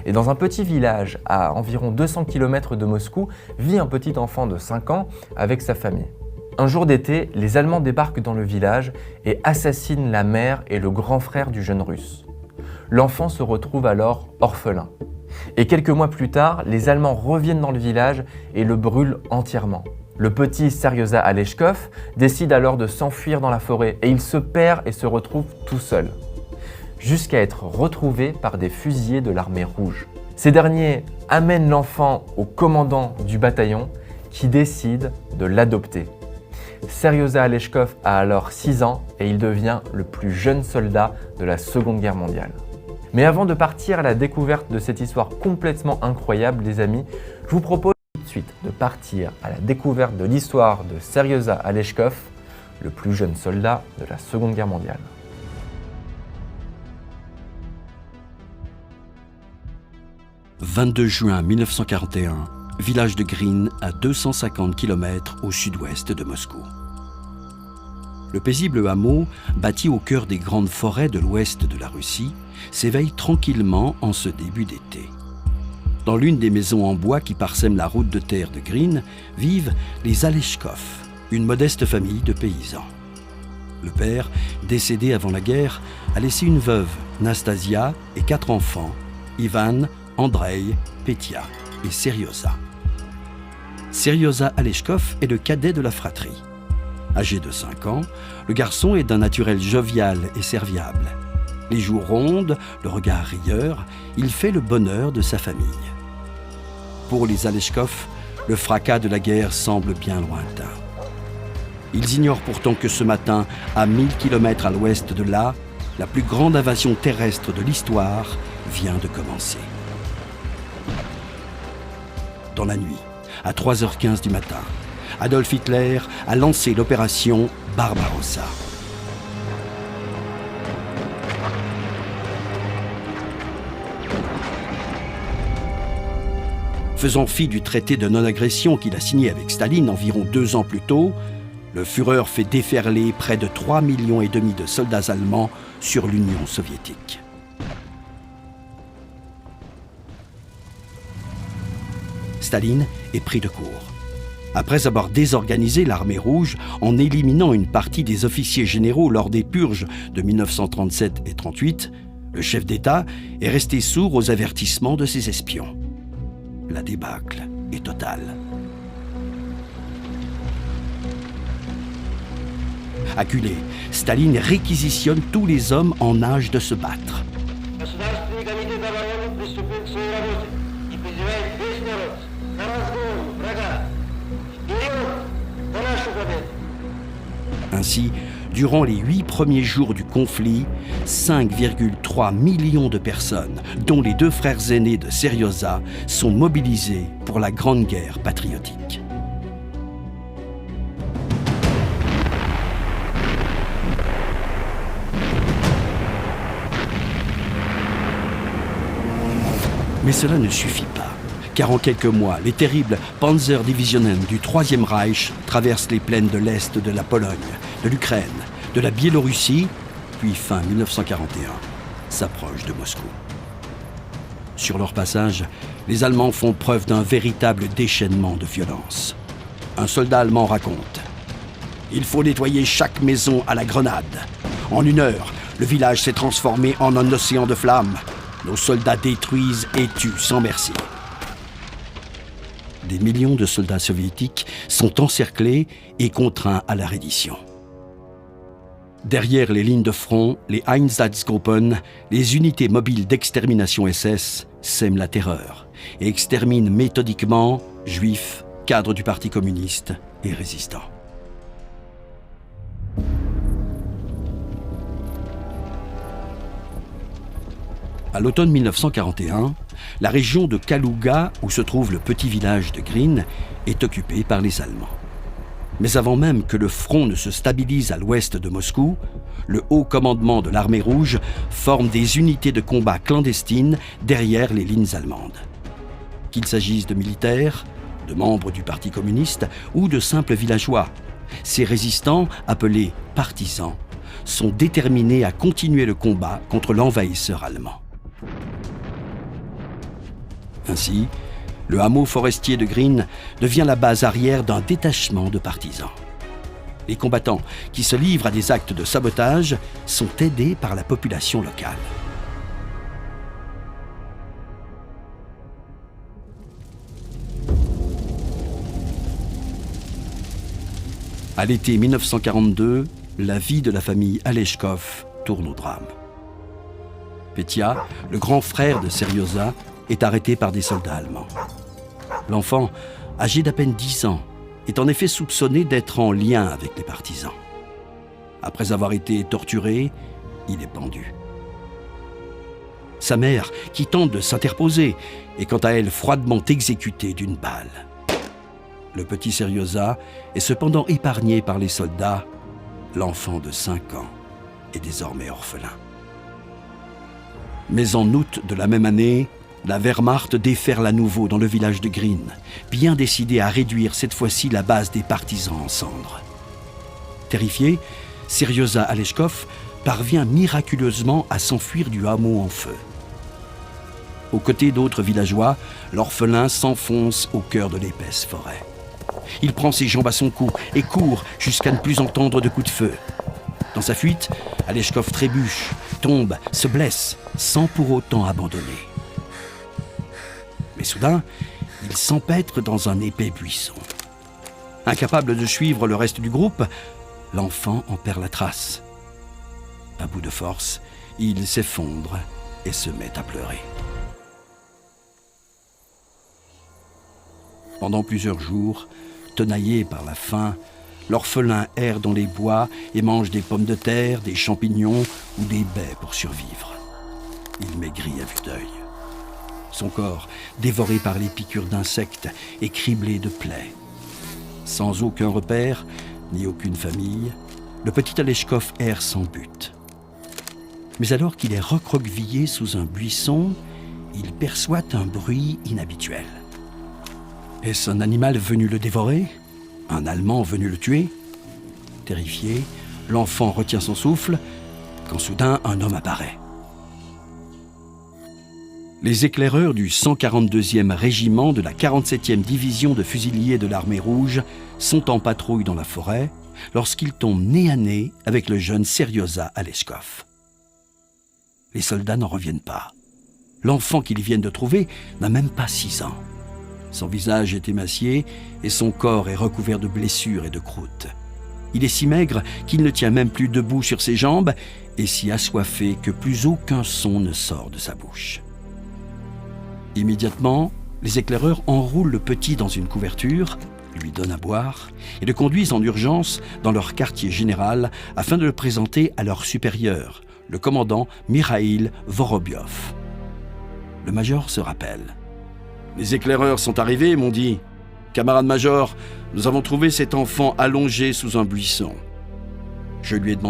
Et dans un petit village à environ 200 km de Moscou, vit un petit enfant de 5 ans avec sa famille. Un jour d'été, les Allemands débarquent dans le village et assassinent la mère et le grand frère du jeune Russe. L'enfant se retrouve alors orphelin. Et quelques mois plus tard, les Allemands reviennent dans le village et le brûlent entièrement. Le petit Seryoza Aleshkov décide alors de s'enfuir dans la forêt et il se perd et se retrouve tout seul, jusqu'à être retrouvé par des fusiliers de l'armée rouge. Ces derniers amènent l'enfant au commandant du bataillon qui décide de l'adopter. Seryoza Aleshkov a alors 6 ans et il devient le plus jeune soldat de la Seconde Guerre mondiale. Mais avant de partir à la découverte de cette histoire complètement incroyable, les amis, je vous propose tout de suite de partir à la découverte de l'histoire de Seryoza Aleshkov, le plus jeune soldat de la Seconde Guerre mondiale. « 22 juin 1941, village de Green, à 250 km au sud-ouest de Moscou. Le paisible hameau, bâti au cœur des grandes forêts de l'ouest de la Russie, s'éveille tranquillement en ce début d'été. Dans l'une des maisons en bois qui parsèment la route de terre de Green, vivent les Aleshkov, une modeste famille de paysans. Le père, décédé avant la guerre, a laissé une veuve, Nastasia, et 4 enfants, Ivan, Andrei, Petia et Seryoza. Seryoza Aleshkov est le cadet de la fratrie. Âgé de 5 ans, le garçon est d'un naturel jovial et serviable. Les joues rondes, le regard rieur, il fait le bonheur de sa famille. Pour les Aleshkov, le fracas de la guerre semble bien lointain. Ils ignorent pourtant que ce matin, à 1000 km à l'ouest de là, la plus grande invasion terrestre de l'histoire vient de commencer. Dans la nuit, à 3h15 du matin, Adolf Hitler a lancé l'opération Barbarossa. Faisant fi du traité de non-agression qu'il a signé avec Staline environ 2 ans plus tôt, le Führer fait déferler près de 3,5 millions de soldats allemands sur l'Union soviétique. Staline est pris de court. Après avoir désorganisé l'armée rouge en éliminant une partie des officiers généraux lors des purges de 1937 et 1938, le chef d'État est resté sourd aux avertissements de ses espions. La débâcle est totale. Acculé, Staline réquisitionne tous les hommes en âge de se battre. Ainsi, durant les 8 premiers jours du conflit, 5,3 millions de personnes, dont les 2 frères aînés de Seryoza, sont mobilisés pour la Grande Guerre patriotique. Mais cela ne suffit pas, car en quelques mois, les terribles Panzerdivisionen du Troisième Reich traversent les plaines de l'Est de la Pologne, de l'Ukraine, de la Biélorussie, puis fin 1941, s'approchent de Moscou. Sur leur passage, les Allemands font preuve d'un véritable déchaînement de violence. Un soldat allemand raconte « Il faut nettoyer chaque maison à la grenade. En 1 heure, le village s'est transformé en un océan de flammes. Nos soldats détruisent et tuent sans merci. » Des millions de soldats soviétiques sont encerclés et contraints à la reddition. Derrière les lignes de front, les Einsatzgruppen, les unités mobiles d'extermination SS, sèment la terreur et exterminent méthodiquement juifs, cadres du Parti communiste et résistants. À l'automne 1941, la région de Kalouga, où se trouve le petit village de Green, est occupée par les Allemands. Mais avant même que le front ne se stabilise à l'ouest de Moscou, le haut commandement de l'armée rouge forme des unités de combat clandestines derrière les lignes allemandes. Qu'il s'agisse de militaires, de membres du Parti communiste ou de simples villageois, ces résistants, appelés partisans, sont déterminés à continuer le combat contre l'envahisseur allemand. Ainsi, le hameau forestier de Green devient la base arrière d'un détachement de partisans. Les combattants qui se livrent à des actes de sabotage sont aidés par la population locale. À l'été 1942, la vie de la famille Aleshkov tourne au drame. Petya, le grand frère de Seryoza, est arrêté par des soldats allemands. L'enfant, âgé d'à peine 10 ans, est en effet soupçonné d'être en lien avec les partisans. Après avoir été torturé, il est pendu. Sa mère, qui tente de s'interposer, est quant à elle froidement exécutée d'une balle. Le petit Seryoza est cependant épargné par les soldats. L'enfant de 5 ans est désormais orphelin. Mais en août de la même année, la Wehrmacht déferle à nouveau dans le village de Green, bien décidé à réduire cette fois-ci la base des partisans en cendres. Terrifié, Seryoza Aleshkov parvient miraculeusement à s'enfuir du hameau en feu. Aux côtés d'autres villageois, l'orphelin s'enfonce au cœur de l'épaisse forêt. Il prend ses jambes à son cou et court jusqu'à ne plus entendre de coups de feu. Dans sa fuite, Aleshkov trébuche, tombe, se blesse, sans pour autant abandonner. Mais soudain, il s'empêtre dans un épais buisson. Incapable de suivre le reste du groupe, l'enfant en perd la trace. À bout de force, il s'effondre et se met à pleurer. Pendant plusieurs jours, tenaillé par la faim, l'orphelin erre dans les bois et mange des pommes de terre, des champignons ou des baies pour survivre. Il maigrit à vue d'œil. Son corps, dévoré par les piqûres d'insectes et criblé de plaies. Sans aucun repère, ni aucune famille, le petit Aleshkov erre sans but. Mais alors qu'il est recroquevillé sous un buisson, il perçoit un bruit inhabituel. Est-ce un animal venu le dévorer? Un Allemand venu le tuer? Terrifié, l'enfant retient son souffle, quand soudain un homme apparaît. Les éclaireurs du 142e régiment de la 47e division de fusiliers de l'armée rouge sont en patrouille dans la forêt lorsqu'ils tombent nez à nez avec le jeune Seryoza Aleshkov. Les soldats n'en reviennent pas. L'enfant qu'ils viennent de trouver n'a même pas 6 ans. Son visage est émacié et son corps est recouvert de blessures et de croûtes. Il est si maigre qu'il ne tient même plus debout sur ses jambes et si assoiffé que plus aucun son ne sort de sa bouche. Immédiatement, les éclaireurs enroulent le petit dans une couverture, lui donnent à boire et le conduisent en urgence dans leur quartier général afin de le présenter à leur supérieur, le commandant Mikhail Vorobiov. Le major se rappelle. « Les éclaireurs sont arrivés, m'ont dit. Camarade major, nous avons trouvé cet enfant allongé sous un buisson. Je lui ai demandé